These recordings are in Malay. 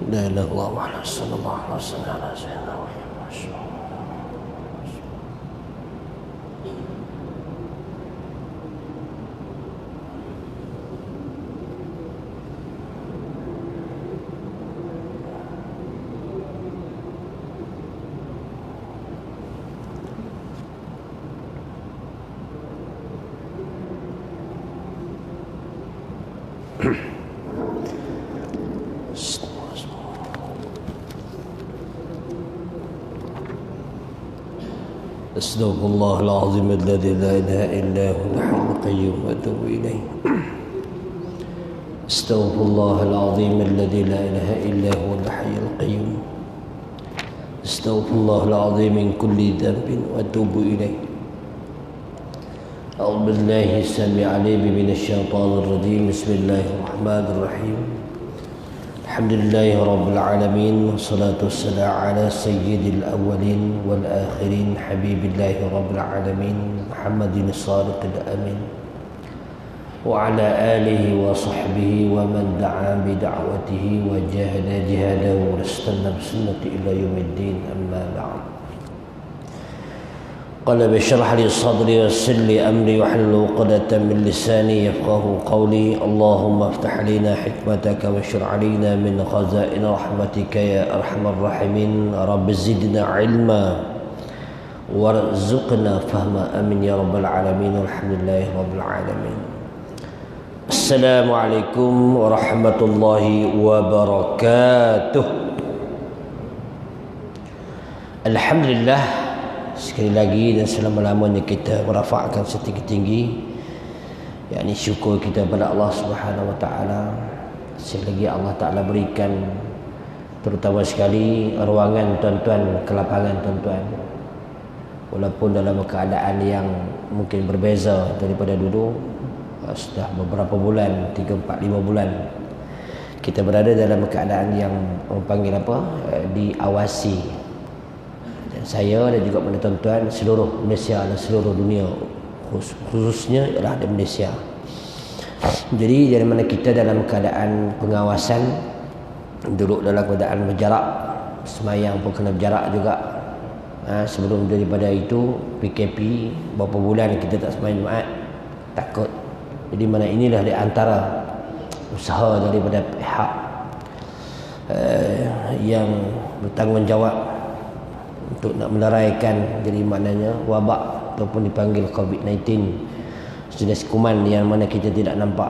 لا إله إلا الله صلى الله عليه وسلم على سيدنا محمد. أستغفر الله العظيم الذي لا إله إلا هو الحي القيوم وأتوب إليه. أستغفر الله العظيم الذي لا إله إلا هو الحي القيوم. أستغفر الله العظيم من كل ذنب وأتوب إليه. أعوذ بالله السميع العليم من الشيطان الرجيم. بسم الله الرحمن الرحيم. الحمد لله رب العالمين، والصلاة والسلام على سيد الأولين والآخرين حبيب الله رب العالمين محمد الصادق الأمين، وعلى آله وصحبه ومن دعا بدعوته وجاهد جهاده واستنى بسنته إلى يوم الدين. أما بعد، قال بشرح لي صدري ويسر لي أمري واحلل عقدة من لساني يفقه قولي. اللهم افتح علينا حكمتك واشر علينا من خزائن رحمتك يا أرحم الراحمين. رب زدنا علما وارزقنا فهما، آمين يا رب العالمين. والحمد لله رب العالمين. السلام عليكم ورحمة الله وبركاته. Alhamdulillah, sekali lagi dan selama-lamanya kita merafakkan setinggi-tinggi yakni syukur kita kepada Allah Subhanahu wa taala. Selagi Allah Taala berikan terutama sekali ruangan tuan-tuan ke lapangan tuan-tuan, walaupun dalam keadaan yang mungkin berbeza daripada dulu, sudah beberapa bulan, 3, 4, 5 bulan kita berada dalam keadaan yang orang panggil diawasi. Saya dan juga pada tuan-tuan seluruh Malaysia dan seluruh dunia, khususnya ialah di Malaysia. Jadi dari mana kita dalam keadaan pengawasan, duduk dalam keadaan berjarak, semayang pun kena berjarak juga. Sebelum daripada itu PKP berapa bulan kita tak semayang Jumaat, takut. Jadi mana inilah di antara usaha daripada pihak yang bertanggungjawab untuk nak meleraikan, jadi maknanya wabak ataupun dipanggil COVID-19, jenis kuman yang mana kita tidak nampak.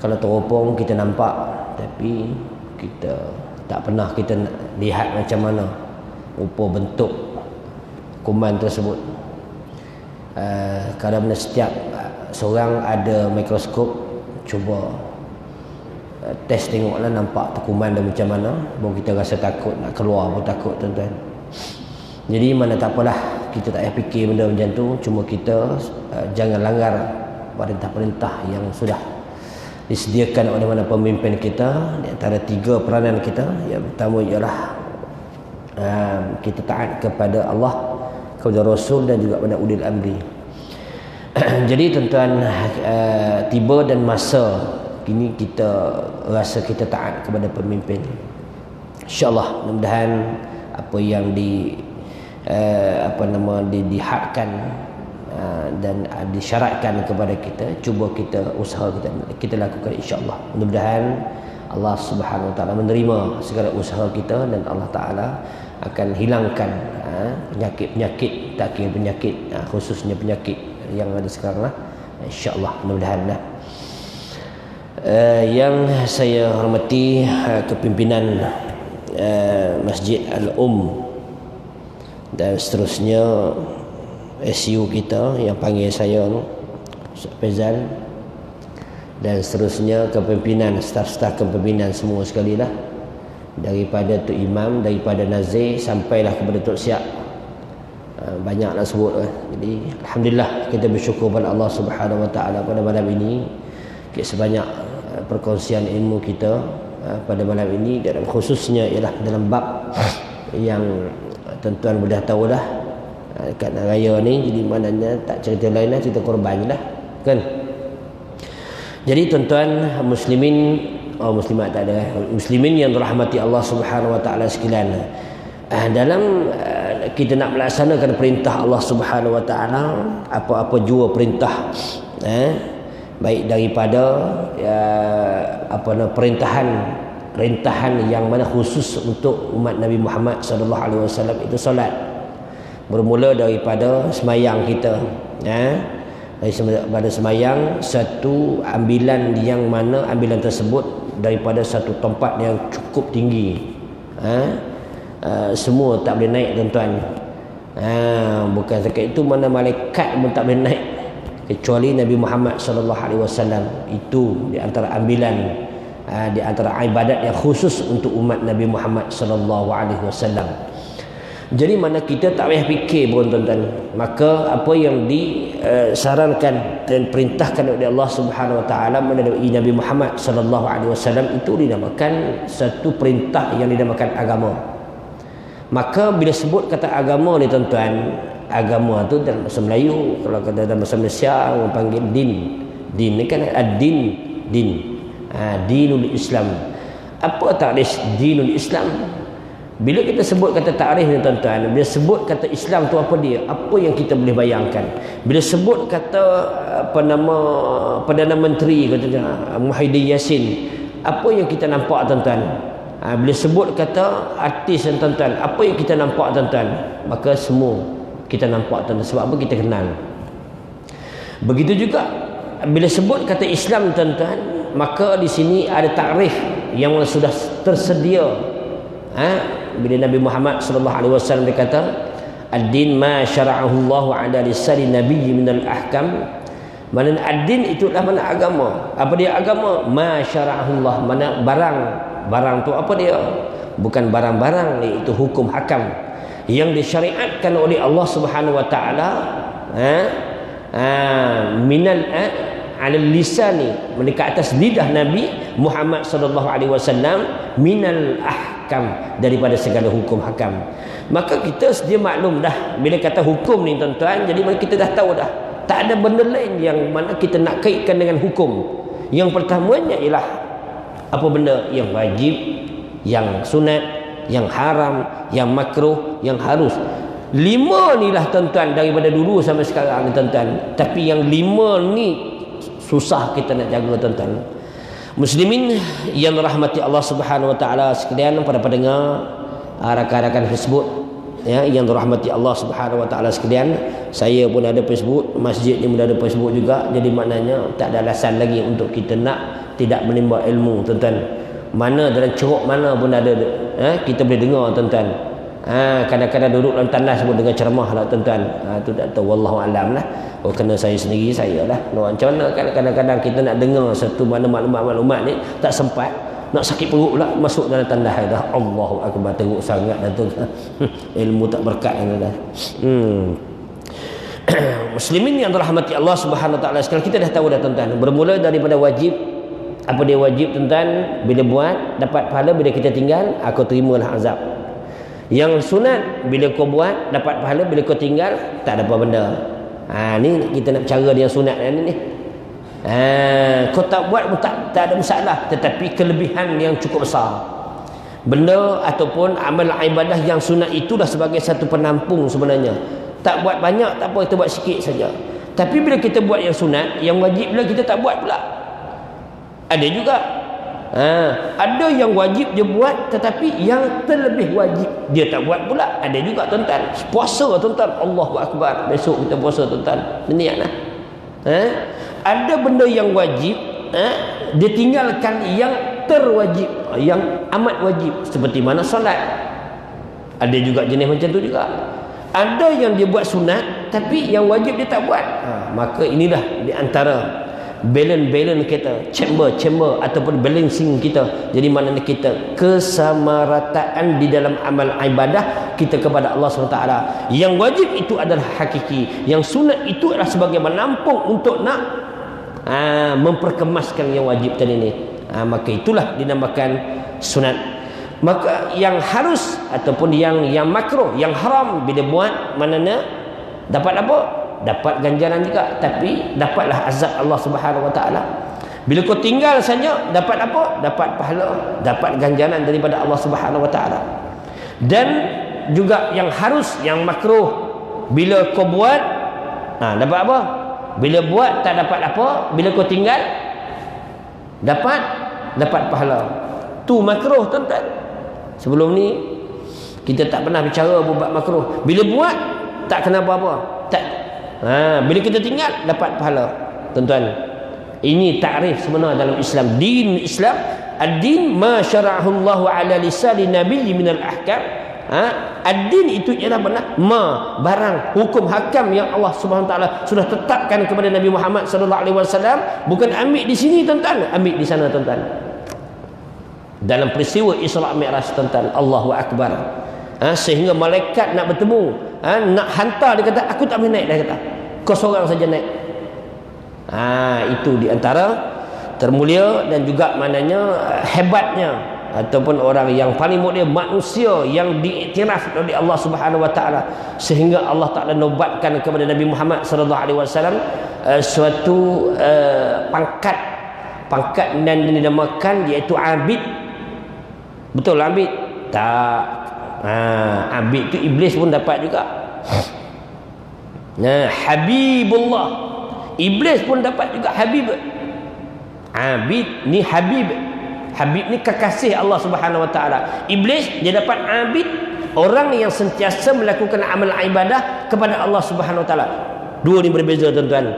Kalau teropong kita nampak, tapi kita tak pernah kita lihat macam mana rupa bentuk kuman tersebut. Kadang-kadang setiap seorang ada mikroskop, cuba test tengoklah nampak tu kuman dah macam mana, baru kita rasa takut, nak keluar pun takut tuan-tuan. Jadi mana tak apalah, kita tak payah fikir benda macam tu, cuma kita jangan langgar perintah-perintah yang sudah disediakan oleh mana pemimpin kita. Di antara 3 peranan kita, yang pertama ialah kita taat kepada Allah, kepada Rasul dan juga pada ulil amri. Jadi tuan-tuan, tiba dan masa kini kita rasa kita taat kepada pemimpin. InsyaAllah mudah-mudahan apa yang dihadkan dan disyaratkan kepada kita, cuba kita usaha kita lakukan, insyaAllah. Mudah-mudahan Allah Subhanahu wa taala menerima segala usaha kita dan Allah Taala akan hilangkan penyakit-penyakit, tak kira penyakit, khususnya penyakit yang ada sekarang lah, insyaAllah. Mudah-mudahan lah. Yang saya hormati kepimpinan Masjid dan seterusnya SU kita yang panggil saya Ustaz Faizal, dan seterusnya kepimpinan, staf-staf kepimpinan semua sekali lah, daripada Tok Imam, daripada Nazir sampailah kepada Tok Siap, banyaklah sebut lah. Jadi alhamdulillah kita bersyukur pada Allah Subhanahu wa taala pada malam ini, sebanyak perkongsian ilmu kita pada malam ini, dalam khususnya ialah dalam bab yang tuan-tuan sudah tahu lah dekat raya ni. Jadi maknanya tak cerita lain lah, cerita korban lah kan. Jadi tuan-tuan muslimin, Oh, muslimat tak ada. Muslimin yang dirahmati Allah Subhanahu wa taala sekalian. Dalam kita nak melaksanakan perintah Allah Subhanahu wa taala, apa-apa jua perintah baik daripada perintahan yang mana khusus untuk umat Nabi Muhammad sallallahu alaihi wasallam itu solat. Bermula daripada semayang kita, daripada semayang, satu ambilan yang mana ambilan tersebut daripada satu tempat yang cukup tinggi. Semua tak boleh naik, tuan-tuan. Bukan sekat itu, mana malaikat pun tak boleh naik kecuali Nabi Muhammad sallallahu alaihi wasallam. Itu di antara ambilan, di antara ibadat yang khusus untuk umat Nabi Muhammad sallallahu alaihi wasallam. Jadi mana kita tak payah fikir pun, tuan-tuan. Maka apa yang disarankan dan perintahkan oleh Allah Subhanahu wa taala melalui Nabi Muhammad sallallahu alaihi wasallam itu dinamakan satu perintah yang dinamakan agama. Maka bila sebut kata agama ni, tuan-tuan, agama tu dalam bahasa Melayu, kalau kata dalam bahasa Malaysia orang panggil din. Din ni kan ad-din, dinul Islam. Apa takrif dinul Islam? Bila kita sebut kata takrif ni, tuan-tuan, bila sebut kata Islam tu apa dia? Apa yang kita boleh bayangkan? Bila sebut kata Perdana Menteri katanya Muhyiddin Yassin, apa yang kita nampak, tuan-tuan? Bila sebut kata artis, tuan-tuan, apa yang kita nampak, tuan-tuan? Maka semua kita nampak, tuan-tuan. Sebab apa? Kita kenal. Begitu juga bila sebut kata Islam, tuan-tuan, maka di sini ada takrif yang sudah tersedia. Bila Nabi Muhammad sallallahu alaihi wasallam berkata, ad-din ma syara'ahu Allah ala lisani nabiyyi minal ahkam. Mana ad-din itulah mana agama. Apa dia agama? Ma syara'ahu Allah, mana barang tu apa dia? Bukan barang-barang, itu hukum hakam yang disyariatkan oleh Allah Subhanahu wa taala minal alal lisani, mereka atas lidah Nabi Muhammad sallallahu alaihi wasallam, minal ahkam, daripada segala hukum hakam. Maka kita sedia maklum dah bila kata hukum ni, tuan-tuan, jadi kita dah tahu dah tak ada benda lain yang mana kita nak kaitkan dengan hukum. Yang pertamanya ialah apa benda yang wajib, yang sunat, yang haram, yang makruh, yang harus. 5 ni lah, tuan-tuan, daripada dulu sampai sekarang ni, tuan-tuan. Tapi yang 5 ni susah kita nak jaga, tuan-tuan. Muslimin yang rahmati Allah Subhanahu wa taala sekalian, para pendengar rakan-rakan Facebook yang dirahmati Allah Subhanahu wa taala sekalian, saya pun ada Facebook, masjid ni pun ada Facebook juga. Jadi maknanya tak ada alasan lagi untuk kita nak tidak menimba ilmu, tuan-tuan. Mana dalam ceruk mana pun ada, kita boleh dengar, tuan-tuan. Kadang-kadang duduk dalam tandas pun dengar ceramah lah, tuan-tuan. Tu tak tahu, wallahu alam lah. Kena saya sendiri, saya lah. Macam mana kadang-kadang kita nak dengar satu mana maklumat ni tak sempat, nak sakit perut pula, masuk dalam tandas dah. Allahu akbar, teruk sangat dah tu. Ilmu tak berkat dah. Muslimin yang dirahmati Allah Subhanahu wa taala sekalian, kita dah tahu dah, tuan-tuan. Bermula daripada wajib. Apa dia wajib, tuan-tuan? Bila buat dapat pahala, bila kita tinggal kau terimalah azab. Yang sunat, bila kau buat dapat pahala, bila kau tinggal tak ada apa benda. Ni kita nak cara dia sunat ni. Kau tak buat pun tak ada masalah, tetapi kelebihan yang cukup besar. Benda ataupun amal ibadah yang sunat itulah sebagai satu penampung sebenarnya. Tak buat banyak tak apa, kita buat sikit saja. Tapi bila kita buat yang sunat, yang wajib pula kita tak buat pula. Ada juga. Ada yang wajib dia buat, tetapi yang terlebih wajib dia tak buat pula. Ada juga, tuan-tuan. Puasa, tuan-tuan, Allahu akbar, besok kita puasa, tuan-tuan, niatlah. Ada benda yang wajib, dia tinggalkan yang terwajib, yang amat wajib, seperti mana solat. Ada juga jenis macam tu juga. Ada yang dia buat sunat, tapi yang wajib dia tak buat. Maka inilah di antara balance kita, chamber ataupun balancing kita. Jadi maknanya kita kesamarataan di dalam amal ibadah kita kepada Allah SWT. Yang wajib itu adalah hakiki, yang sunat itu adalah sebagai menampung untuk nak memperkemaskan yang wajib tadi ni. Maka itulah dinamakan sunat. Maka yang harus ataupun yang makruh, yang haram, bila buat maknanya dapat apa? Dapat ganjaran juga, tapi dapatlah azab Allah Subhanahu wa taala. Bila kau tinggal saja, dapat apa? Dapat pahala, dapat ganjaran daripada Allah Subhanahu Wa Taala. Dan juga yang harus, yang makruh, bila kau buat, dapat apa? Bila buat tak dapat apa, bila kau tinggal dapat pahala. Tu makruh, tuan-tuan. Sebelum ni kita tak pernah bicara buat makruh. Bila buat tak kena apa-apa. Tak. Bila kita tinggal dapat pahala. Tuan-tuan, ini takrif sebenar dalam Islam. Din Islam, ad-din ma syara'ahu Allah ala lisani nabiyyi min al-ahkam. Ad-din itu ialah benar barang hukum hakam yang Allah Subhanahu Wa Taala sudah tetapkan kepada Nabi Muhammad sallallahu alaihi wasallam. Bukan ambil di sini, tuan-tuan, ambil di sana, tuan-tuan. Dalam peristiwa Isra Mi'raj, tuan-tuan, Allahu akbar. Sehingga malaikat nak bertemu, nak hantar, dia kata aku tak boleh naik, dia kata kau seorang saja naik. Itu di antara termulia dan juga maknanya hebatnya ataupun orang yang paling mulia, manusia yang diiktiraf oleh Allah Subhanahu Wa Taala, sehingga Allah Taala nobatkan kepada Nabi Muhammad sallallahu alaihi wasallam suatu pangkat dan dinamakan iaitu abid. Betul abid? Tak. Abid tu iblis pun dapat juga. Habibullah, iblis pun dapat juga habib. Abid ni habib. Habib ni kekasih Allah Subhanahu Wa Taala. Iblis dia dapat abid, orang yang sentiasa melakukan amal ibadah kepada Allah Subhanahu Wa Taala. Dua ni berbeza, tuan-tuan.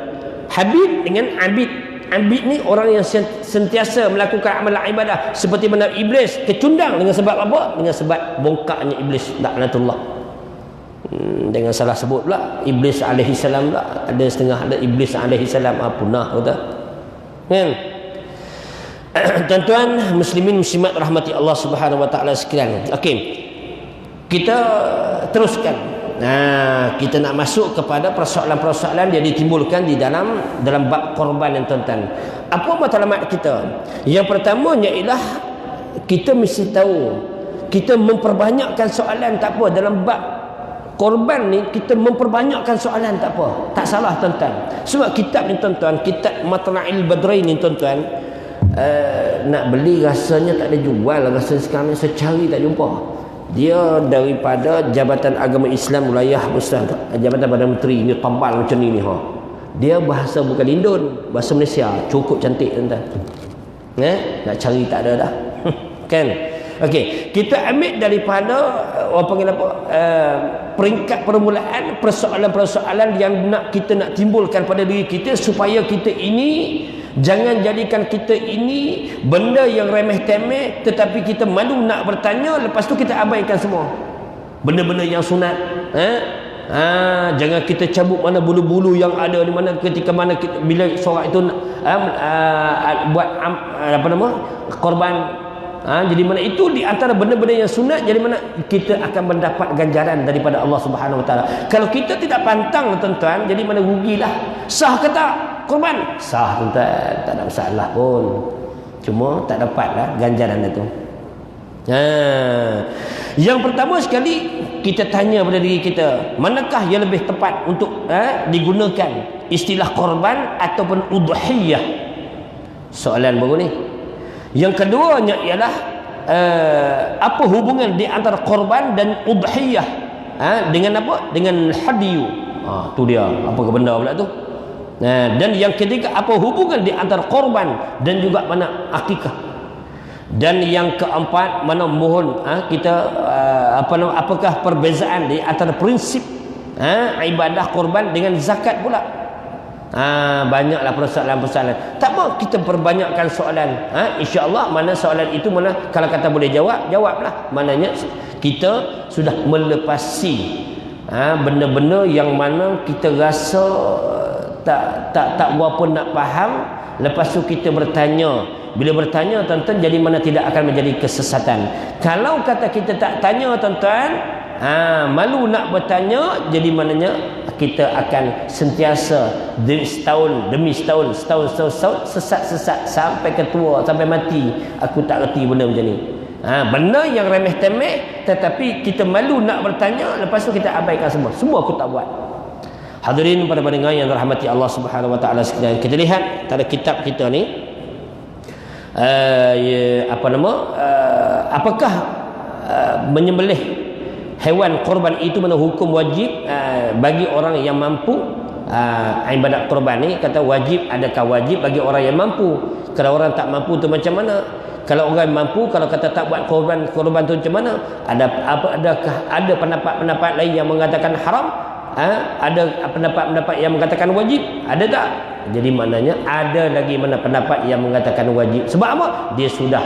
Habib dengan abid. Abid ni orang yang sentiasa melakukan amal ibadah, seperti mana iblis kecundang dengan sebab apa? Dengan sebab bongkaknya iblis, laknatullah. Dengan salah sebut pula iblis alaihi salam pula. Ada setengah ada iblis alaihi salam punah kata. Kan? Tuan-tuan muslimin muslimat rahmati Allah Subhanahu Wa Taala sekalian. Okey. Kita teruskan. Kita nak masuk kepada persoalan-persoalan yang ditimbulkan di dalam bab korban yang tuan-tuan. Apa matlamat kita? Yang pertamanya ialah kita mesti tahu, kita memperbanyakkan soalan tak apa. Dalam bab korban ni kita memperbanyakkan soalan tak apa. Tak salah, tuan-tuan. Sebab kitab ni, tuan-tuan, kitab Matla'il Badrain ni, tuan-tuan, nak beli rasanya tak ada jual. Rasanya sekarang ni saya cari tak jumpa. Dia daripada Jabatan Agama Islam Wilayah Ustaz, Jabatan Perdana Menteri ni, tebal macam ni Dia bahasa bukan Indon, bahasa Malaysia, cukup cantik, tuan-tuan. Nak cari tak ada dah. Kan? Okey, kita ambil daripada orang panggil apa? Peringkat permulaan persoalan-persoalan yang kita nak timbulkan pada diri kita, supaya kita ini jangan jadikan kita ini benda yang remeh-temeh, tetapi kita malu nak bertanya, lepas tu kita abaikan semua benda-benda yang sunat. Jangan kita cabut mana bulu-bulu yang ada di mana ketika mana kita, bila seorang itu buat korban. Jadi mana itu di antara benda-benda yang sunat, jadi mana kita akan mendapat ganjaran daripada Allah Subhanahu Wa Taala. Kalau kita tidak pantang, tuan-tuan, jadi mana rugilah. Sah kata korban? Sah, tuan-tuan, tak ada masalah pun. Cuma tak dapatlah ganjaran itu. Yang pertama sekali kita tanya pada diri kita, manakah yang lebih tepat untuk digunakan istilah korban ataupun udhiyah? Soalan baru ni. Yang keduanya ialah apa hubungan di antara korban dan udhiyah? Dengan apa? Dengan hadiyu. Tu dia, apa ke benda pula tu? Dan yang ketiga, apa hubungan di antara korban dan juga mana akikah? Dan yang keempat, mana mohon kita apakah perbezaan di antara prinsip ibadah korban dengan zakat pula? Banyaklah persoalan-persoalan. Tak apa, kita perbanyakkan soalan. InsyaAllah mana soalan itu, mana kalau kata boleh jawab, jawablah. Maknanya kita sudah melepasi benda-benda yang mana kita rasa tak berapa nak faham. Lepas tu kita bertanya. Bila bertanya, tuan-tuan, jadi mana tidak akan menjadi kesesatan. Kalau kata kita tak tanya, tuan-tuan, malu nak bertanya, jadi maknanya kita akan sentiasa setahun demi setahun, sesat sampai ketua, sampai mati. Aku tak reti benda macam ni. Benda yang remeh-temeh, tetapi kita malu nak bertanya, lepas tu kita abaikan semua. Semua aku tak buat. Hadirin para pendengar yang dirahmati Allah Subhanahu Wa Taala sekalian, kita lihat dalam kitab kita ni, apakah menyembelih hewan korban itu mana hukum wajib bagi orang yang mampu? Ibadat korban ni kata wajib, adakah wajib bagi orang yang mampu? Kalau orang tak mampu tu macam mana? Kalau orang mampu, kalau kata tak buat korban tu macam mana? Adakah ada pendapat-pendapat lain yang mengatakan haram? Ada pendapat-pendapat yang mengatakan wajib? Ada tak? Jadi maknanya ada lagi mana pendapat yang mengatakan wajib. Sebab apa? Dia sudah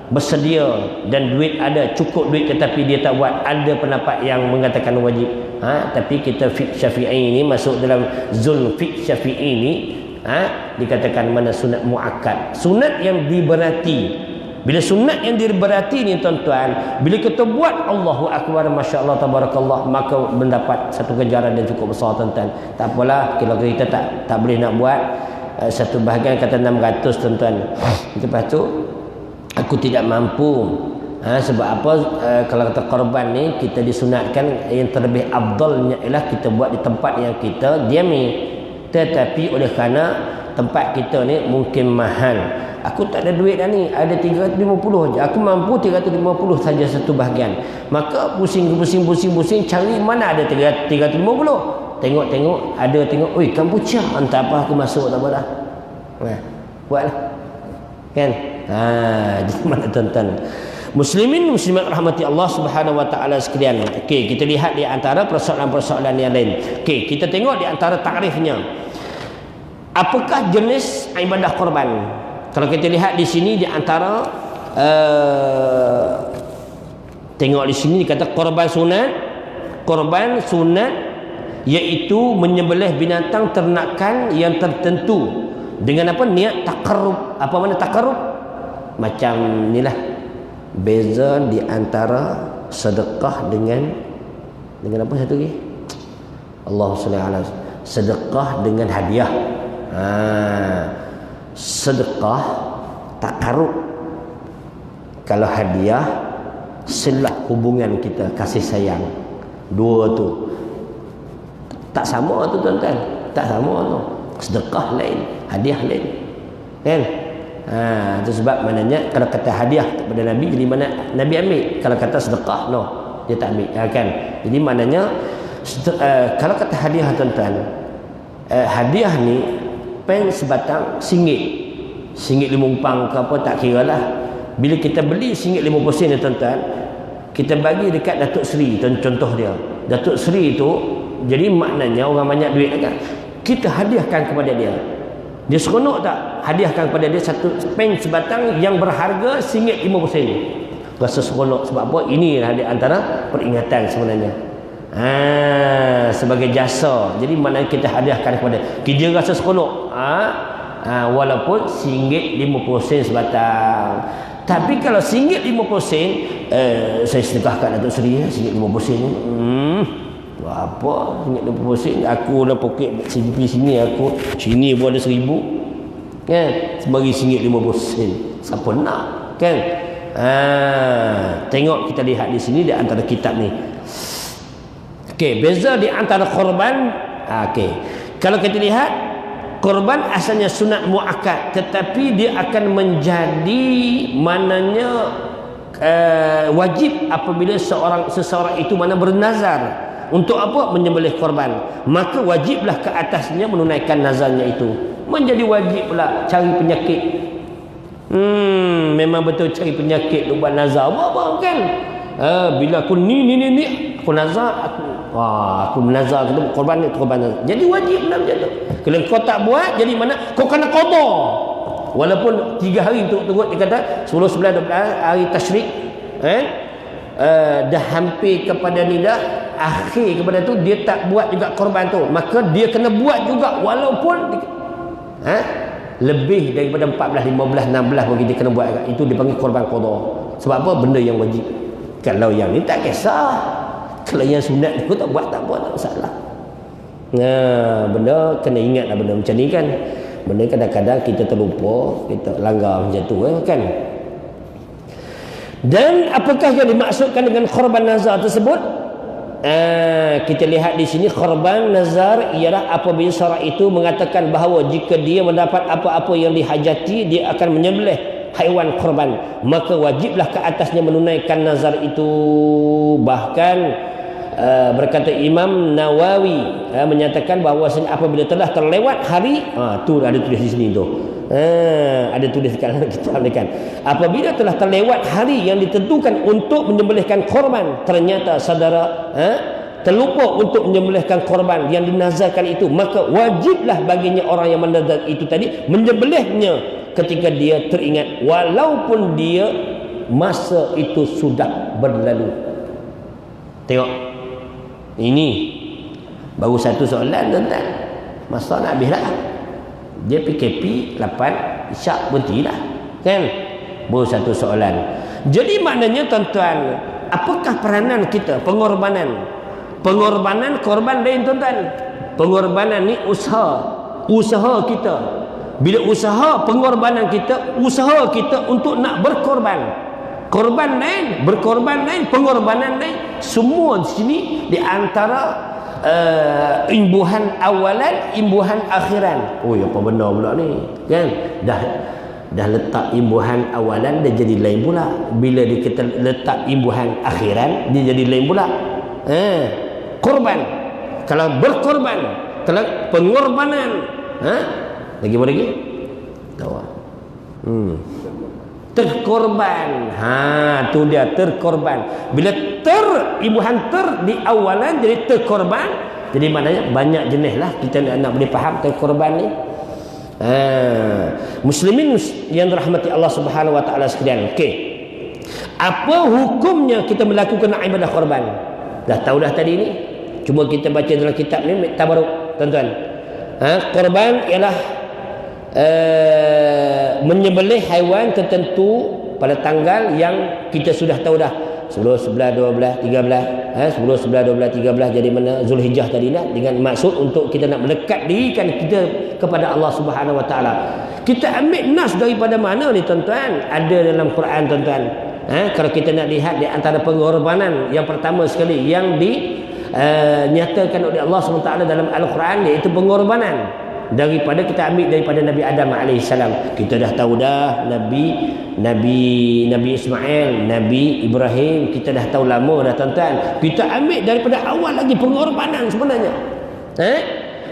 bersedia dan duit ada, cukup duit, tetapi dia tak buat. Ada pendapat yang mengatakan wajib. Tapi kita fiqh Syafi'i ini masuk dalam zul fiqh Syafi'i ini, dikatakan mana sunat muakkad, sunat yang diberati. Bila sunat yang diberati ni tuan-tuan, bila kita buat Allahu Akbar, Masya Allah, Tabarakallah, maka mendapat satu ganjaran yang cukup besar tuan-tuan. Tak apalah kalau kita tak boleh nak buat satu bahagian kata 600 tuan-tuan. Lepas tu aku tidak mampu. Sebab apa? Kalau kata korban ni kita disunatkan yang terlebih afdalnya ialah kita buat di tempat yang kita diami. Tetapi oleh kerana tempat kita ni mungkin mahal, aku tak ada duit dah ni, ada 350 je, aku mampu 350 saja satu bahagian, maka pusing cari mana ada 350. Tengok ada, tengok, oi Kampuchea, entah apa, aku masuk tak apa dah. Buatlah kan. Jadi mana tuan-tuan muslimin muslimat rahmati Allah Subhanahu wa taala sekalian. Okey, kita lihat di antara persoalan-persoalan yang lain. Okey, kita tengok di antara takrifnya. Apakah jenis ibadah korban? Kalau kita lihat di sini di antara tengok di sini dikata korban sunat iaitu menyembelih binatang ternakan yang tertentu dengan apa? Niat takarrub. Apa makna takarrub? Macam inilah beza di antara sedekah dengan apa satu lagi? Allahu salli ala sedekah dengan hadiah. Sedekah takarrub. Kalau hadiah silah hubungan kita, kasih sayang. Dua tu tak sama tu tuan-tuan, tak sama tu. Sedekah lain, hadiah lain, kan? Itu sebab maknanya kalau kata hadiah kepada Nabi, jadi mana Nabi ambil. Kalau kata sedekah, no, dia tak ambil, kan? Jadi maknanya kalau kata hadiah tuan-tuan, hadiah ni pen sebatang singgit 5 umpang ke apa tak kira lah. Bila kita beli singgit 50 sen ni tuan-tuan, kita bagi dekat Datuk Seri, contoh dia Datuk Seri itu, jadi maknanya orang banyak duit kan, kita hadiahkan kepada dia. Dia seronok tak? Hadiahkan kepada dia satu pen sebatang yang berharga singgit 50 sen. Rasa seronok. Sebab apa? Ini di antara peringatan sebenarnya. Sebagai jasa. Jadi maknanya kita hadiahkan kepada dia, rasa seronok. Walaupun singgit 50 sen sebatang. Tapi kalau singgit 50 sen, saya sedekahkan Datuk Seri singgit 50 sen ni. Apa singgit 50 sen, aku dah poket CGP sini, aku sini pun ada 1000 kan, sebagi singgit 50 sen, siapa nak kan? Tengok, kita lihat di sini di antara kitab ni. Okey, beza di antara korban. Okey, kalau kita lihat korban asalnya sunat muakkad, tetapi dia akan menjadi mananya wajib apabila seseorang itu mana bernazar. Untuk apa? Menyembelih korban. Maka wajiblah ke atasnya menunaikan nazarnya itu. Menjadi wajib pula cari penyakit. Memang betul cari penyakit buat nazar. Apa kan? Bila aku ni aku nazar, aku menazar kita korban nazar. Jadi wajib lah macam tu. Kalau kau tak buat, jadi mana? Kau kena qada. Walaupun 3 hari turut dia kata 10, 11, 12 hari tasyrik, dah hampir kepada ni dah akhir kepada tu, dia tak buat juga korban tu, maka dia kena buat juga walaupun lebih daripada 14, 15, 16 bagi dia kena buat. Itu dipanggil korban qada. Sebab apa? Benda yang wajib. Kalau yang ni tak kisah, kalau yang sunat tu tak buat tak masalah. Benda kena ingatlah benda macam ni kan. Benda kadang-kadang kita terlupa, kita langgar macam tu kan. Dan apakah yang dimaksudkan dengan korban nazar tersebut? Kita lihat di sini korban nazar ialah apabila seorang itu mengatakan bahawa jika dia mendapat apa-apa yang dihajati, dia akan menyembelih haiwan korban, maka wajiblah ke atasnya menunaikan nazar itu. Bahkan berkata Imam Nawawi menyatakan bahawasanya apabila telah terlewat hari, tu ada tulis di sini tu. Ada tulis kalau kita ambilkan, apabila telah terlewat hari yang ditentukan untuk menyembelihkan korban, ternyata saudara terlupa untuk menyembelihkan korban yang dinazarkan itu, maka wajiblah baginya orang yang menazar itu tadi menyembelihnya ketika dia teringat, walaupun dia masa itu sudah berlalu. Tengok, ini baru satu soalan tuan-tuan, masa nak habis dah. Dia PKP 8 Isyak berhenti dah, kan? Baru satu soalan. Jadi maknanya tuan-tuan, apakah peranan kita? Pengorbanan korban lain tuan-tuan. Pengorbanan ni usaha kita. Bila usaha pengorbanan kita, usaha kita untuk nak berkorban. Korban lain, berkorban lain, pengorbanan lain. Semua di sini di antara imbuhan awalan, imbuhan akhiran. Oh, apa benar pula ni, kan? Dah letak imbuhan awalan, dia jadi lain pula. Bila kita letak imbuhan akhiran, dia jadi lain pula. Korban, kalau berkorban, kalau pengorbanan, lagi apa lagi? Tahu? Terkorban. Tu dia terkorban. Bila imbuhan di awalan jadi terkorban, jadi maknanya banyak jenis lah kita nak boleh faham terkorban ni. Muslimin yang dirahmati Allah Subhanahu wa taala sekalian. Okey. Apa hukumnya kita melakukan ibadah korban? Dah tahu dah tadi ni. Cuma kita baca dalam kitab ni tabaruk, tuan-tuan. Korban ialah menyembelih haiwan tertentu pada tanggal yang kita sudah tahu dah, 10, 11, 12, 13, 10, 11, 12, 13, jadi mana Zulhijjah tadi lah, dengan maksud untuk kita nak melekat dirikan kita kepada Allah Subhanahu wa taala. Kita ambil nas daripada mana ni tuan-tuan? Ada dalam Quran tuan-tuan. Kalau kita nak lihat di antara pengorbanan yang pertama sekali yang dinyatakan oleh Allah SWT dalam Al-Quran, iaitu pengorbanan daripada, kita ambil daripada Nabi Adam AS. Kita dah tahu dah Nabi Ismail, Nabi Ibrahim, kita dah tahu lama dah tuan-tuan. Kita ambil daripada awal lagi pengorbanan sebenarnya.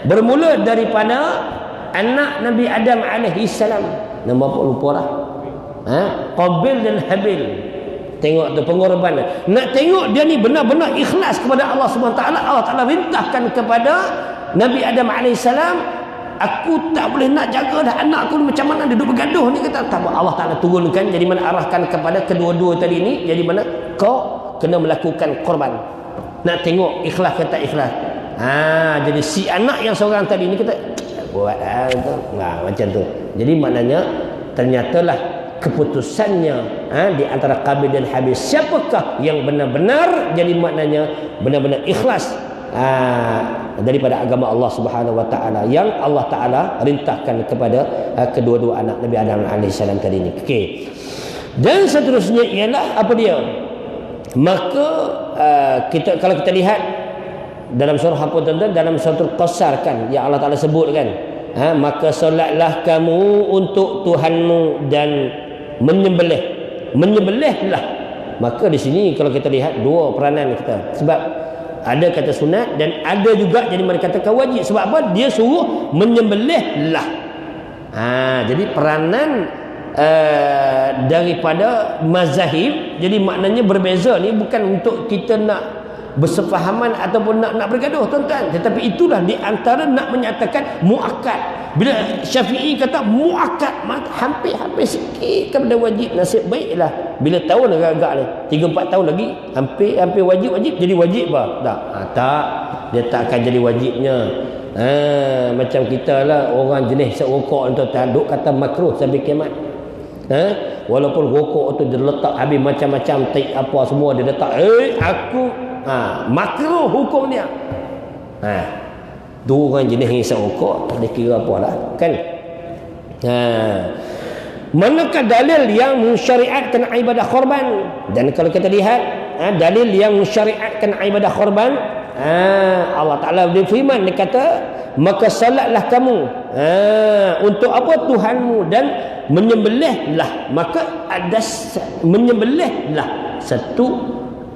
Bermula daripada anak Nabi Adam AS. Nama apa lupa dah. Qabil dan Habil. Tengok tu pengorbanan. Nak tengok dia ni benar-benar ikhlas kepada Allah SWT. Allah Ta'ala rintahkan kepada Nabi Adam AS, aku tak boleh nak jaga dah anak aku macam mana dia duduk bergaduh ni, kata tak. Allah Ta'ala turunkan, jadi mana arahkan kepada kedua-dua tadi ni, jadi mana kau kena melakukan korban. Nak tengok ikhlas ke tak ikhlas. Jadi si anak yang seorang tadi ni kita buat macam tu. Jadi maknanya ternyatalah keputusannya di antara Qabil dan Habil, siapakah yang benar-benar, jadi maknanya benar-benar ikhlas daripada agama Allah Subhanahu wa taala, yang Allah Taala rintahkan kepada kedua-dua anak Nabi Adam AS tadi ni. Okey. Dan seterusnya ialah apa dia? Maka kita, kalau kita lihat dalam surah apa tuan-tuan, dalam surah Al-Qasar kan, yang Allah Taala sebut kan, maka solatlah kamu untuk Tuhanmu dan menyembelihlah. Maka di sini kalau kita lihat dua peranan kita, sebab ada kata sunat dan ada juga jadi mereka katakan wajib. Sebab apa? Dia suruh menyembelihlah. Jadi peranan daripada mazahib, jadi maknanya berbeza ni, bukan untuk kita nak bersefahaman ataupun nak bergaduh tuan-tuan, tetapi itulah di antara nak menyatakan muakkad. Bila Syafi'i kata muakkad, hampir sikit kepada wajib, nasib baiklah bila tahun agak-agak ni 3-4 tahun lagi hampir wajib jadi wajib tak, dia tak akan jadi wajibnya. Macam kita lah, orang jenis rokok tuan-tuan, duk kata makruh sampai kiamat. Walaupun rokok tu dia letak habis macam-macam tik apa semua dia letak, aku makruh hukum dia. Dua orang jenis hisap rokok, dia kira apa lah kan. Manakah dalil yang mensyariatkan ibadah korban? Dan kalau kita lihat dalil yang mensyariatkan ibadah korban, Allah Ta'ala berfirman, dia kata maka salatlah kamu untuk apa Tuhanmu, dan menyembelihlah. Maka ada menyembelihlah satu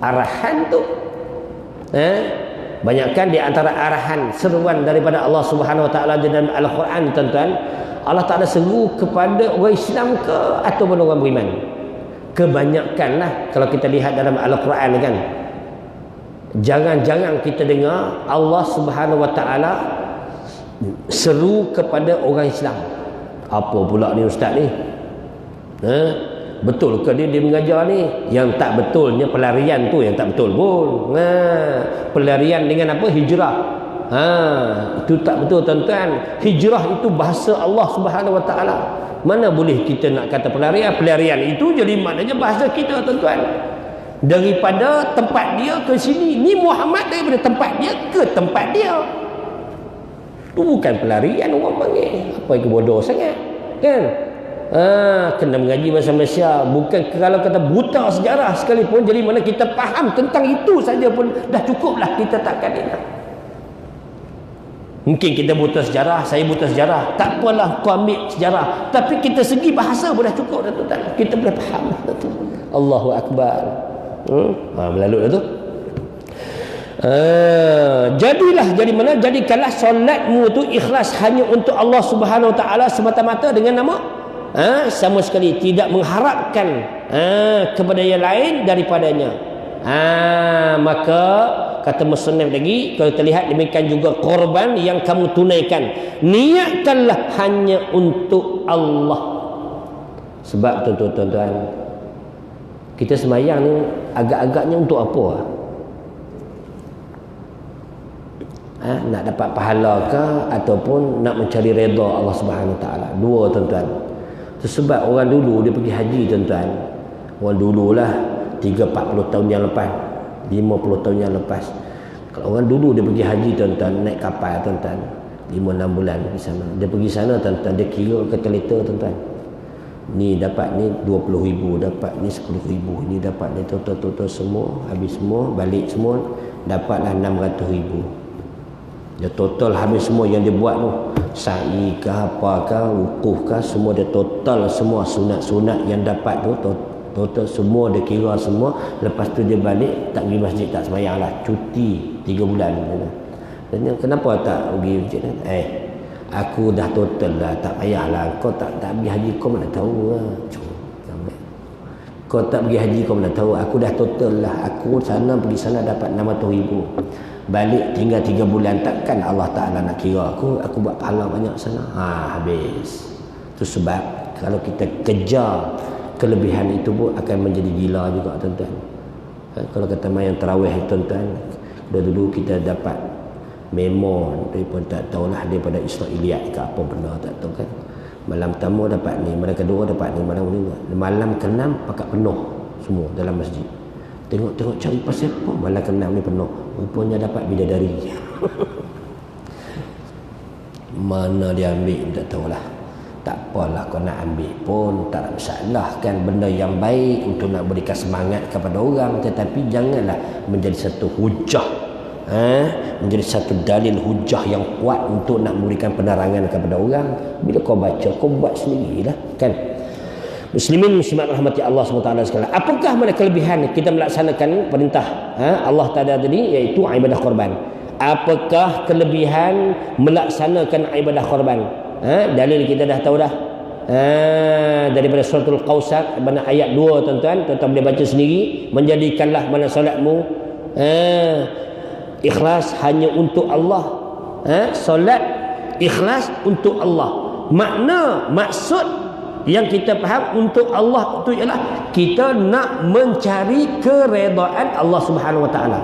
arahan tu. Banyakkan di antara arahan seruan daripada Allah Subhanahu Wa Taala dalam Al-Quran, tuan-tuan, Allah Taala seru kepada orang Islam ke ataupun orang beriman. Kebanyakanlah kalau kita lihat dalam Al-Quran kan, jarang-jarang kita dengar Allah Subhanahu Wa Taala seru kepada orang Islam. Apa pula ni ustaz ni? Betul ke dia mengajar ni? Yang tak betulnya pelarian tu yang tak betul pun. Pelarian dengan apa? Hijrah. Itu tak betul, tuan-tuan. Hijrah itu bahasa Allah Subhanahu Wa Taala. Mana boleh kita nak kata pelarian? Pelarian itu jadi maknanya bahasa kita, tuan-tuan. Daripada tempat dia ke sini. Ni Muhammad daripada tempat dia ke tempat dia. Itu bukan pelarian orang panggil. Apa yang bodoh sangat, kan? Kena mengaji bahasa Malaysia. Bukan kalau kata buta sejarah sekalipun, jadi mana kita faham tentang itu saja pun dah cukuplah, kita takkan ini. Mungkin kita buta sejarah, saya buta sejarah, tak apalah, kau ambil sejarah, tapi kita segi bahasa pun dah cukup dah, tuan. Kita boleh faham dah tu. Allahu Akbar. Melalui dah tu. Jadi mana? Jadikanlah solatmu tu ikhlas hanya untuk Allah Subhanahu Wa Taala semata-mata, dengan nama sama sekali tidak mengharapkan kepada yang lain daripadanya. Maka kata musannif lagi, kalau kita lihat demikian juga korban yang kamu tunaikan, niatkanlah hanya untuk Allah. Sebab tuan-tuan, kita sembahyang ni agak-agaknya untuk apa? Nak dapat pahala ke ataupun nak mencari redha Allah Subhanahu Wa Taala? Dua, tuan-tuan. Sebab orang dulu dia pergi haji, tuan-tuan. Orang dululah 30-40 tahun yang lepas, 50 tahun yang lepas. Kalau orang dulu dia pergi haji, tuan-tuan, naik kapal, tuan-tuan, 5-6 bulan di sana. Dia pergi sana, tuan-tuan, dia kira kalkulator, tuan-tuan. Ni dapat ni 20,000, dapat ni 10,000, ni dapat ni total semua, habis semua, balik semua, dapatlah 600,000. Dia total habis semua yang dia buat tu, sa'i ke apa ke, wukuf ke, semua dia total semua sunat-sunat yang dapat tu, total semua dia kira semua. Lepas tu dia balik, tak pergi masjid, tak sembahyang lah, cuti 3 bulan. Dan kenapa tak pergi masjid? Aku dah total dah, tak payahlah. Kau tak pergi haji, kau mana tahu lah. Kau tak pergi haji, kau mana tahu. Aku dah total lah. Aku pergi sana dapat 600,000. Balik tinggal 3 bulan, takkan Allah Ta'ala nak kira aku buat pahala banyak sana. Habis. Itu sebab kalau kita kejar kelebihan itu pun akan menjadi gila juga, tuan-tuan. Kalau kata main tarawih, tuan-tuan, dulu kita dapat memo, dia pun tak tahulah daripada Israiliyat ke apa benda, tak tahu kan. Malam pertama dapat ni, malam kedua dapat ni, malam ke-6 pakat penuh semua dalam masjid. Tengok cari pasal apa, malam ke-6 ni penuh, rupanya dapat bidadari. Mana dia ambil tak tahulah. Tak apalah, kau nak ambil pun tak ada masalah kan, benda yang baik untuk nak berikan semangat kepada orang, tetapi janganlah menjadi satu hujah, menjadi satu dalil hujah yang kuat untuk nak memberikan penerangan kepada orang. Bila kau baca, kau buat sendirilah kan. Muslimin muslimat rahmati Allah SWT sekalian, apakah mana kelebihan kita melaksanakan perintah Allah Ta'ala tadi, iaitu ibadah korban? Apakah kelebihan melaksanakan ibadah korban? Dalil kita dah tahu dah, daripada suratul Qausar mana ayat 2, tuan-tuan boleh baca sendiri. Menjadikanlah mana solatmu ikhlas hanya untuk Allah. Solat ikhlas untuk Allah. Maksud yang kita faham untuk Allah itu ialah kita nak mencari keredaan Allah Subhanahu Wa Taala.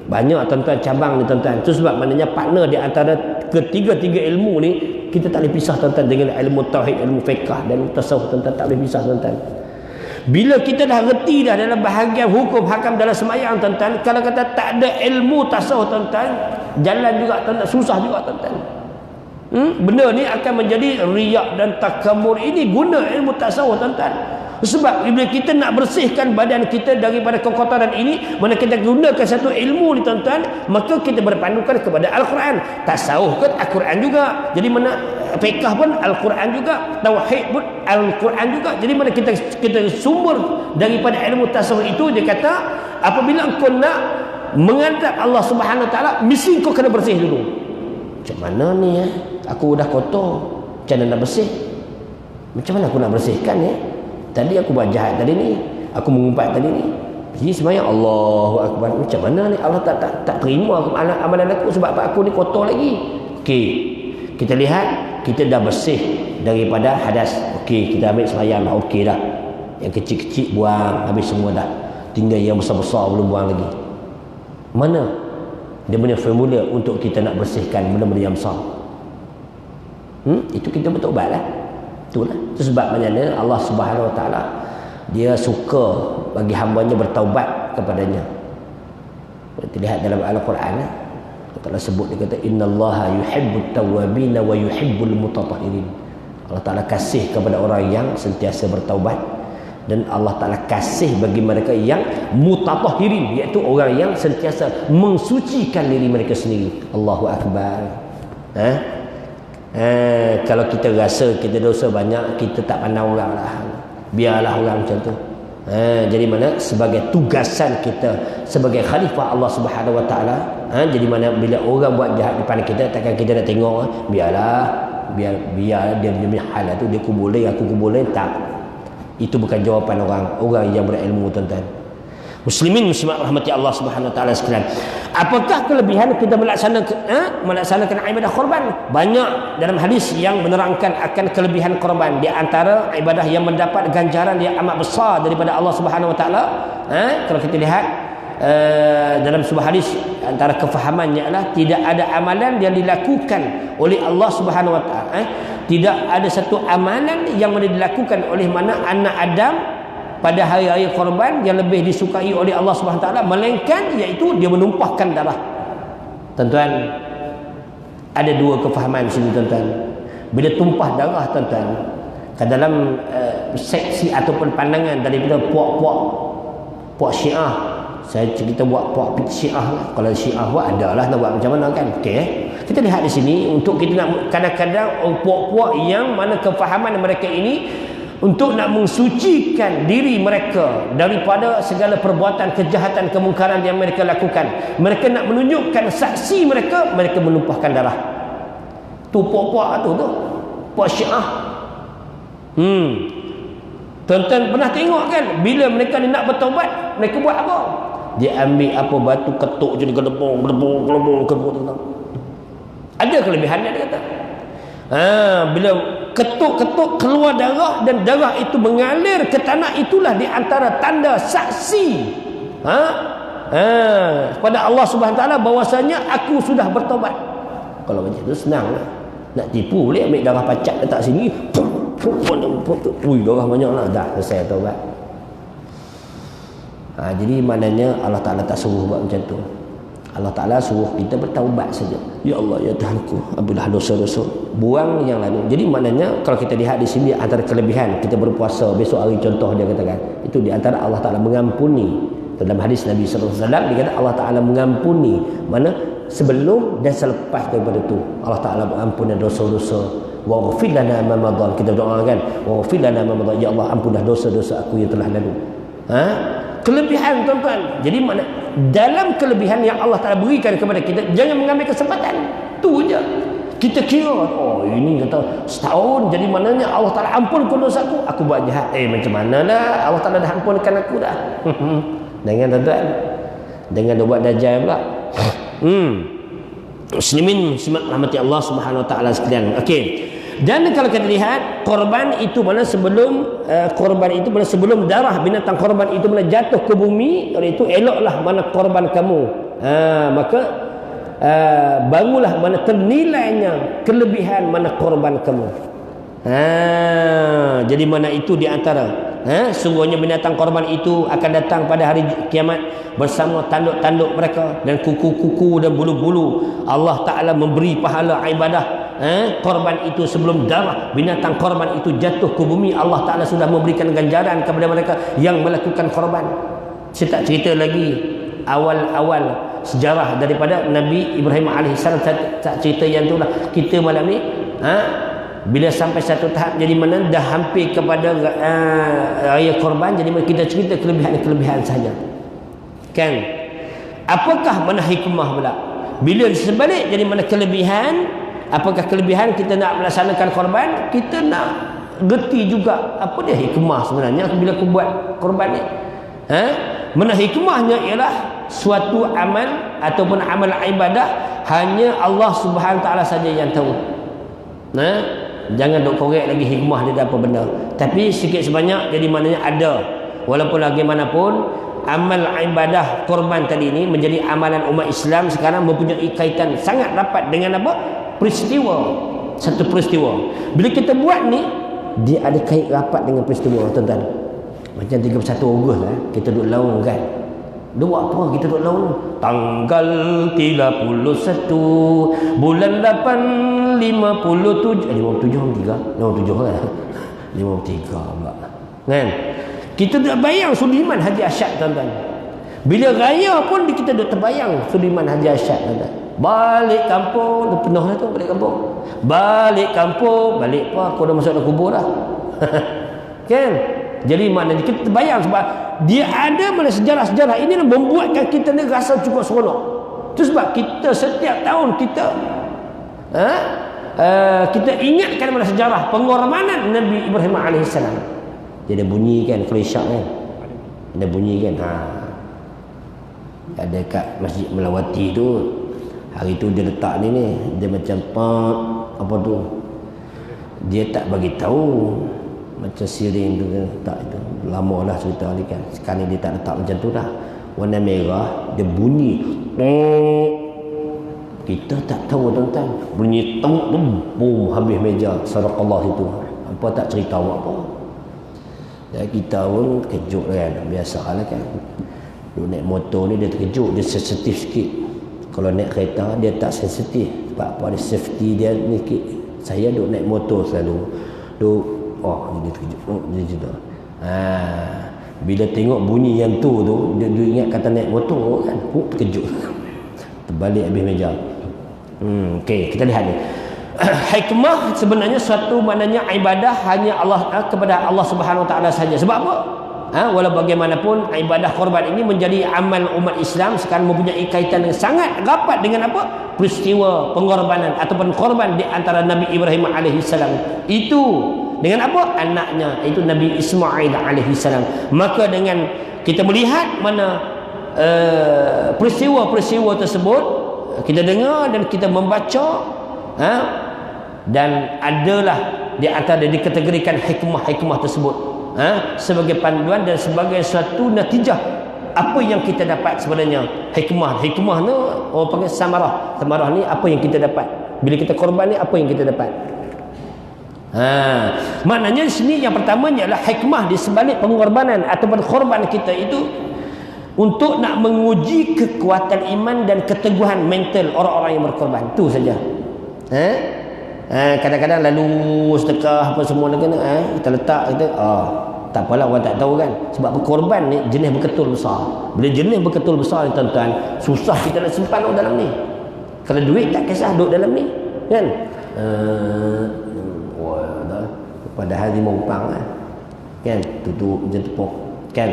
Banyak, tuan-tuan, cabang ni, tuan-tuan. Itu sebab maknanya partner di antara ketiga-tiga ilmu ni kita tak boleh pisah, tuan-tuan, dengan ilmu tauhid, ilmu fiqh dan tasawuf, tuan-tuan, tak boleh pisah, tuan-tuan. Bila kita dah reti dah dalam bahagian hukum hakam dalam sembahyang, tuan-tuan, kalau kata tak ada ilmu tasawuf, tuan-tuan, jalan juga, tuan-tuan, susah juga, tuan-tuan. Benda ni akan menjadi riak dan takabur. Ini guna ilmu tasawuf, tuan-tuan. Sebab bila kita nak bersihkan badan kita daripada kekotoran ini, mana kita gunakan satu ilmu ni, tuan-tuan, maka kita berpandukan kepada Al-Quran. Tasawuf kan Al-Quran juga. Jadi mana fiqh pun Al-Quran juga, tauhid pun Al-Quran juga. Jadi mana kita sumber daripada ilmu tasawuf itu, dia kata apabila kau nak menghadap Allah Subhanahu Wa Taala, mesti kau kena bersih dulu. Macam mana ni aku dah kotor, macam mana nak bersih? Macam mana aku nak bersihkan Tadi aku buat jahat tadi ni, aku mengumpat tadi ni. Jadi sebenarnya Allahu Akbar, macam mana ni Allah tak terima amalan aku sebab aku ni kotor lagi. Okey, kita lihat kita dah bersih daripada hadas. Okey, kita ambil sembahyang dah okey dah. Yang kecil-kecil buang habis semua dah. Tinggal yang besar-besar belum buang lagi. Mana dia punya formula untuk kita nak bersihkan benda-benda yang besar? Itu kita bertaubat lah. Itulah. Itu sebab macamnya Allah Subhanahu Wa Taala dia suka bagi hamba-Nya bertaubat kepadanya. Kita lihat dalam Al-Quran, Allah Taala sebut, dia kata innallaha yuhibbut tawwabin wa yuhibbul mutatahhirin. Allah Taala kasih kepada orang yang sentiasa bertaubat, dan Allah Taala kasih bagi mereka yang mutatahhirin, iaitu orang yang sentiasa mensucikan diri mereka sendiri. Allahu Akbar. Kalau kita rasa kita dosa banyak, kita tak pandang orang lah, biarlah orang macam tu. Jadi mana sebagai tugasan kita sebagai khalifah Allah Subhanahu Wa Taala, jadi mana bila orang buat jahat depan kita, takkan kita nak tengok biar dia punya hal tu, dia boleh aku boleh tak. Itu bukan jawapan orang yang berilmu, tuan-tuan. Muslimin muslimat rahmati Allah Subhanahu Wa Taala sekalian. Apakah kelebihan kita melaksanakan ibadah korban? Banyak dalam hadis yang menerangkan akan kelebihan korban. Di antara ibadah yang mendapat ganjaran yang amat besar daripada Allah Subhanahu Wa Taala, kalau kita lihat dalam sebuah hadis, antara kefahamannya adalah tidak ada amalan yang dilakukan oleh Allah Subhanahu Wa Taala, tidak ada satu amalan yang dilakukan oleh mana anak Adam pada hari-hari korban yang lebih disukai oleh Allah Subhanahu Wa Taala, melainkan iaitu dia menumpahkan darah. Tuan-tuan, ada dua kefahaman sini, tuan-tuan. Bila tumpah darah, tuan-tuan, ke dalam seksi ataupun pandangan daripada puak Syiah, saya cerita buat puak Syiah lah. Kalau Syiah buat, adalah nak buat macam mana kan. Okey, kita lihat di sini untuk kita nak, kadang-kadang puak-puak yang mana kefahaman mereka ini untuk nak mensucikan diri mereka daripada segala perbuatan kejahatan, kemungkaran yang mereka lakukan. Mereka nak menunjukkan saksi mereka menumpahkan darah. Tu puak-puak tu puak Syiah. Tuan-tuan pernah tengok kan, bila mereka ni nak bertaubat, mereka buat apa? Dia ambil apa batu ketuk je, gelebong. Ada kelebihan dia kata. Bila ketuk-ketuk keluar darah dan darah itu mengalir ke tanah, itulah di antara tanda saksi pada Allah Subhanahu Wa Taala bahwasanya aku sudah bertobat. Kalau macam tu senang lah. Nak tipu boleh ambil darah pacat letak sini, darah banyak lah, dah selesai taubat. Jadi maknanya Allah Ta'ala tak suruh buat macam tu. Allah Ta'ala suruh kita bertaubat saja. Ya Allah, ya Tuhanku, ambillah dosa-dosa, buang yang lalu. Jadi maknanya kalau kita lihat di sini, antara kelebihan kita berpuasa besok hari, contoh dia katakan, itu di antara Allah Ta'ala mengampuni. Dalam hadis Nabi SAW dia kata Allah Ta'ala mengampuni, mana sebelum dan selepas daripada itu Allah Ta'ala mengampuni dosa-dosa. Waghfir lana ma madha, kita doakan, waghfir lana ma madha, ya Allah ampunlah dosa-dosa aku yang telah lalu. Kelebihan, tuan-tuan. Jadi mana dalam kelebihan yang Allah Ta'ala berikan kepada kita, jangan mengambil kesempatan. Tu je. Kita kira, ini kata setahun, jadi maknanya Allah Ta'ala ampunkan dosaku, aku buat jahat. Macam mana dah Allah Ta'ala dah ampunkan aku dah. Dengan tuan-tuan, dengan buat dajjal pula. Muslimin muslimat rahmati Allah Subhanahu Wa Ta'ala sekalian. Okey. Dan kalau kita lihat korban itu mana sebelum sebelum darah binatang korban itu mana jatuh ke bumi, oleh itu eloklah mana korban kamu. Maka barulah mana ternilainya kelebihan mana korban kamu. Jadi mana itu di antara sungguhnya binatang korban itu akan datang pada hari kiamat bersama tanduk-tanduk mereka dan kuku-kuku dan bulu-bulu. Allah Ta'ala memberi pahala ibadah korban itu, sebelum darah binatang korban itu jatuh ke bumi, Allah Ta'ala sudah memberikan ganjaran kepada mereka yang melakukan korban. Saya tak cerita lagi awal-awal sejarah daripada Nabi Ibrahim AS. Tak cerita yang tu lah. Kita malam ni bila sampai satu tahap jadi mana dah hampir kepada raya korban, jadi kita cerita kelebihan-kelebihan saja kan. Apakah mana hikmah pula bila sebalik jadi mana kelebihan? Apakah kelebihan kita nak melaksanakan korban? Kita nak gerti juga apa dia hikmah sebenarnya bila aku buat korban ni. Mana hikmahnya ialah suatu amal ataupun amal ibadah hanya Allah Subhanahu Taala saja yang tahu. Jangan dok korek lagi hikmah dia apa benda. Tapi sikit sebanyak jadi maknanya ada. Walaupun bagaimanapun amal ibadah korban tadi ini menjadi amalan umat Islam sekarang mempunyai kaitan sangat rapat dengan apa? Peristiwa. Satu peristiwa. Bila kita buat ni, dia ada kait rapat dengan peristiwa, tuan-tuan. Macam 31 Ogos kita duduk laung kan. Dua apa kita duduk laung? Tanggal 31 bulan 8 57 57 kan? 53 pula. Kan? Kita duduk bayang Suleiman Haji Asyad, tuan-tuan. Bila raya pun kita duduk terbayang Suleiman Haji Asyad, tuan-tuan. Balik kampung, dah penuh dah tu balik kampung. Balik kampung, balik apa? Aku dah masuk dalam kubur dah. Kan? Jadi maknanya kita terbayang sebab dia ada mana sejarah-sejarah ini membuatkan kita ni rasa cukup seronok. Itu sebab kita setiap tahun kita kita ingatkan mana sejarah pengorbanan Nabi Ibrahim AS. Dia ada bunyi kan kalau isyak kan. Ada bunyi kan. Ada kat Masjid Melawati tu. Hari tu dia letak ni dia macam apa tu? Dia tak bagi tahu macam siring tu kan, tak itu. Lamalah cerita ni kan. Sekarang dia tak letak macam tu dah. Warna merah dia bunyi. Kita tak tahu, tuan-tuan. Bunyi boom habis meja sadaqallah itu. Apa tak cerita apa. Dan kita pun terkejut kan. Biasalah kan. Dia naik motor ni dia terkejut, dia sensitif sikit. Kalau naik kereta dia tak sensitif. Sebab apa, ada safety dia ni sikit. Saya duk naik motor selalu. Dia terkejut. Dia cerita. Bila tengok bunyi yang tu dia ingat kata naik motor kan. Terkejut. Terbalik habis meja. Okey, kita lihat ni. Hikmah sebenarnya suatu maknanya ibadah hanya Allah kepada Allah Subhanahu Wa Taala saja. Sebab apa? Walau bagaimanapun ibadah korban ini menjadi amal umat Islam sekarang mempunyai kaitan yang sangat rapat dengan apa? Peristiwa pengorbanan ataupun korban di antara Nabi Ibrahim alaihissalam. Itu dengan apa? Anaknya, itu Nabi Ismail alaihissalam. Maka dengan kita melihat mana peristiwa-peristiwa tersebut, kita dengar dan kita membaca, dan adalah di antara dikategorikan hikmah-hikmah tersebut sebagai panduan dan sebagai suatu natijah apa yang kita dapat sebenarnya. Hikmah ni orang panggil samarah ni apa yang kita dapat bila kita korban ni, apa yang kita dapat. Maknanya di sini yang pertamanya adalah hikmah di sebalik pengorbanan ataupun korban kita itu untuk nak menguji kekuatan iman dan keteguhan mental orang-orang yang berkorban. Itu saja. Kadang-kadang lalu sedekah apa semua kita letak kita tak apalah, orang tak tahu kan. Sebab korban ni jenis berketul besar. Bila jenis berketul besar ni, tuan-tuan, susah kita nak simpan dalam ni. Kalau duit tak kisah duduk dalam ni kan. Padahal 5 upang kan, tutup macam tepuk kan.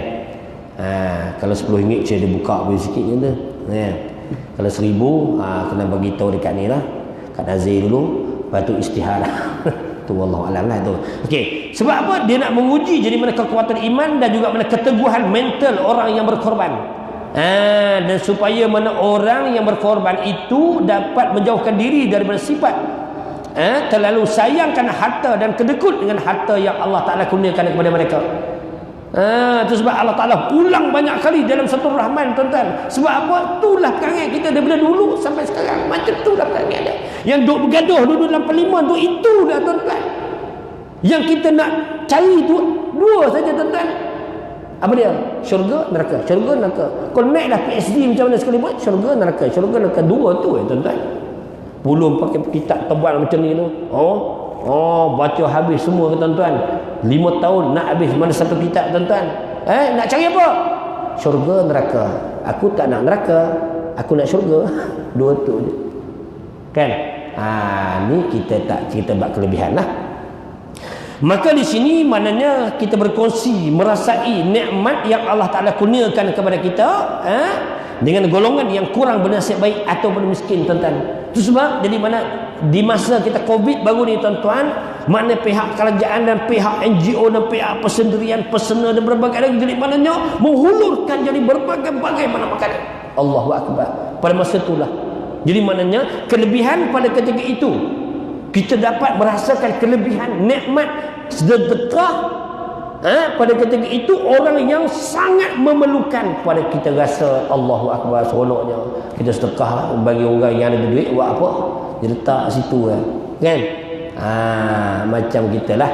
Kalau RM10 saya dia buka boleh sikit je tu kan. Kalau RM1000 kena bagi tahu dekat ni lah, kat Nazir dulu, lepas tu istiharah. Tu wallahu alam lah tu. Okey, sebab apa? Dia nak menguji jadi mana kekuatan iman dan juga mana keteguhan mental orang yang berkorban. Dan supaya mana orang yang berkorban itu dapat menjauhkan diri daripada sifat terlalu sayangkan harta dan kedekut dengan harta yang Allah Ta'ala kurniakan kepada mereka. Itu sebab Allah Ta'ala ulang banyak kali dalam satu Rahman, tuan-tuan. Sebab apa? Itulah perangai kita daripada dulu sampai sekarang. Macam itulah perangai dia. Yang duk bergaduh duduk dalam parlimen tu, itulah, tuan-tuan. Yang kita nak cari tu dua saja, tuan-tuan. Apa dia? Syurga, neraka. Syurga, neraka. Kalau naiklah PhD macam mana sekali buat, syurga, neraka. Syurga, neraka. Dua tu tuan-tuan. Pulun pakai kitab tebal macam ni tu. Baca habis semua ke tuan-tuan. 5 tahun nak habis mana satu kitab tuan-tuan. Nak cari apa? Syurga, neraka. Aku tak nak neraka, aku nak syurga. Dua tu je. Kan? Ni kita tak cerita bab kelebihan lah. Maka di sini maknanya kita berkongsi merasai nikmat yang Allah Taala kurniakan kepada kita dengan golongan yang kurang bernasib baik ataupun miskin tuan-tuan. Itu sebab jadi mana di masa kita Covid baru ni tuan-tuan, mana pihak kerajaan dan pihak NGO dan pihak persendirian, pesena dan berbagai lagi jadi maknanya menghulurkan jadi berbagai-bagai mana makanan. Allahu Akbar. Pada masa itulah. Jadi maknanya kelebihan pada ketika itu kita dapat merasakan kelebihan nikmat sedekah pada ketika itu orang yang sangat memerlukan pada kita rasa Allahu Akbar seronoknya kita sedekah bagi orang yang ada duit buat apa dia letak situ kan macam kita lah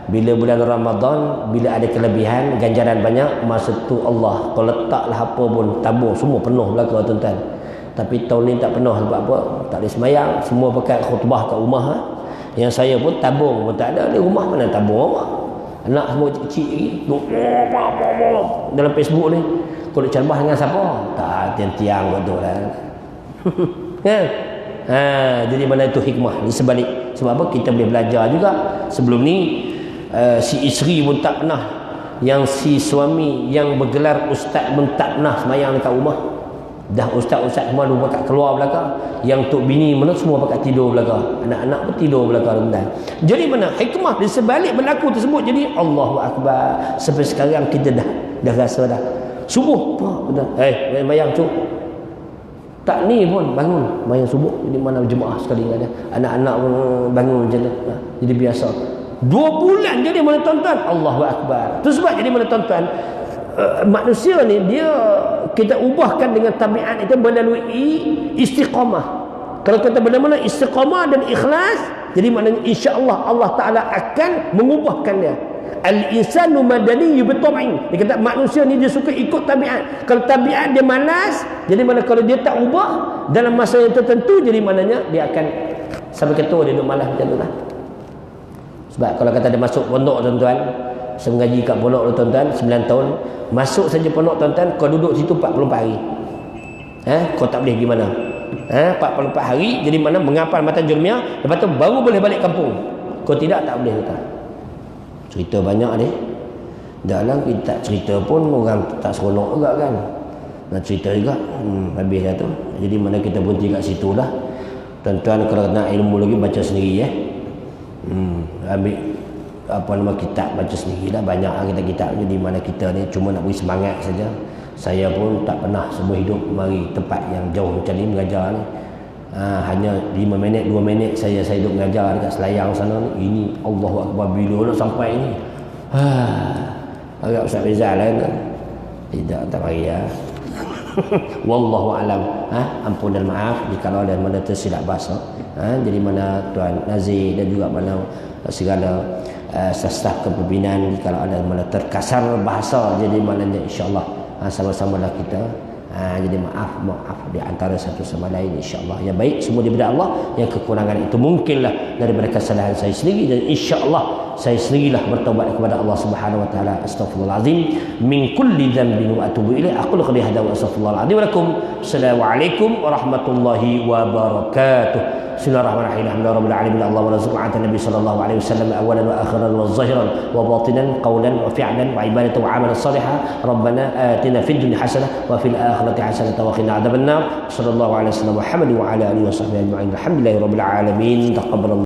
bila bulan Ramadan bila ada kelebihan ganjaran banyak masa tu Allah kau letaklah apa pun tabung semua penuh belaka tuan-tuan. Tapi tahun ni tak penuh sebab apa? Tak boleh semayang, semua pakai khutbah kat rumah. Yang saya pun tabung pun tak ada. Di rumah mana tabung awak? Anak semua kecil lagi. Dalam Facebook ni, kau nak ceramah dengan siapa? Tak, tiang-tiang betul lah. Kan? Jadi mana itu hikmah di sebalik. Sebab apa? Kita boleh belajar juga. Sebelum ni, si isteri pun tak pernah. Yang si suami yang bergelar ustaz pun tak pernah semayang dekat rumah. Dah ustaz-ustaz semua lupa kat keluar belakang. Yang tok bini mana semua pakat tidur belakang. Anak-anak pun tidur belakang rendah. Jadi mana hikmah di sebalik berlaku tersebut. Jadi Allahu Akbar. Sampai sekarang kita dah rasa dah. Subuh. Mayang cuk. Tak ni pun bangun. Mayang subuh. Jadi mana jemaah sekali ada. Anak-anak pun bangun macam tu. Jadi biasa. 2 bulan jadi mana tuan-tuan. Allahu Akbar. Itu sebab jadi mana tuan-tuan. Manusia ni dia kita ubahkan dengan tabiat itu melalui istiqamah. Kalau kita benar-benar istiqamah dan ikhlas, jadi maknanya insya-Allah Allah Taala akan mengubahkan dia. Al-insanu madani bitam'in. Dia kata manusia ni dia suka ikut tabiat. Kalau tabiat dia malas, jadi mana kalau dia tak ubah dalam masa yang tertentu, jadi maknanya dia akan sampai ketua dia duduk malas macam itulah. Sebab kalau kata dia masuk pondok tuan-tuan, saya mengaji kat pondok tu tuan-tuan 9 tahun. Masuk saja pondok tuan-tuan, kau duduk situ 44 hari. Kau tak boleh pergi mana. 44 hari, jadi mana menghafal matan jurmiah, lepas tu baru boleh balik kampung. Kau tidak, tak boleh kata. Cerita banyak ni. Dalam kita tak cerita pun orang tak seronok juga kan. Nak cerita juga. Habis dah tu. Jadi mana kita berhenti kat situ lah. Tuan-tuan kalau nak ilmu lagi baca sendiri ambil apa nama kitab baca sendirilah, banyak kitab-kitab. Jadi mana kita ni cuma nak beri semangat saja. Saya pun tak pernah semua hidup mari tempat yang jauh macam ni mengajar ni. Hanya 5 minit 2 minit saya hidup mengajar dekat Selayang sana ni. Ini Allahu Akbar bila nak sampai ni. Agak Ustaz Rizal lah tidak tak mari ya. Wallahu alam. Ampun dan maaf jika ada mana tersilap bahasa. Jadi mana Tuan Nazir dan juga mana segala staf kepimpinan kalau ada mana terkasar bahasa, jadi maknanya insya-Allah sama-samalah kita jadi maaf di antara satu sama lain insya-Allah. Yang baik semua daripada Allah, yang kekurangan itu mungkinlah daripada kesalahan saya sendiri, dan insya-Allah saya sendirilah bertaubat kepada Allah Subhanahu wa taala. Astaghfirullahalazim min kulli dhanbin wa atubu ilaih. Aqulu qawli hadza wa astaghfirullahalazim wa lakum. Assalamualaikum warahmatullahi wabarakatuh. Bismillahirrahmanirrahim. Alhamdulillahirabbil alamin. Allahumma razaqna Nabi sallallahu alaihi wasallam awalan wa akhiran wa zahiran wa batinan qawlan wa fi'lan wa ibadatan wa amalan salihan. Rabbana atina fid dunya hasanah wa fil akhirati hasanah wa qina adzabannar. Sallallahu alaihi wasallam Muhammad wa ala alihi wa sahbihi ajma'in. Alhamdulillahirabbil alamin. Taqabbalallahu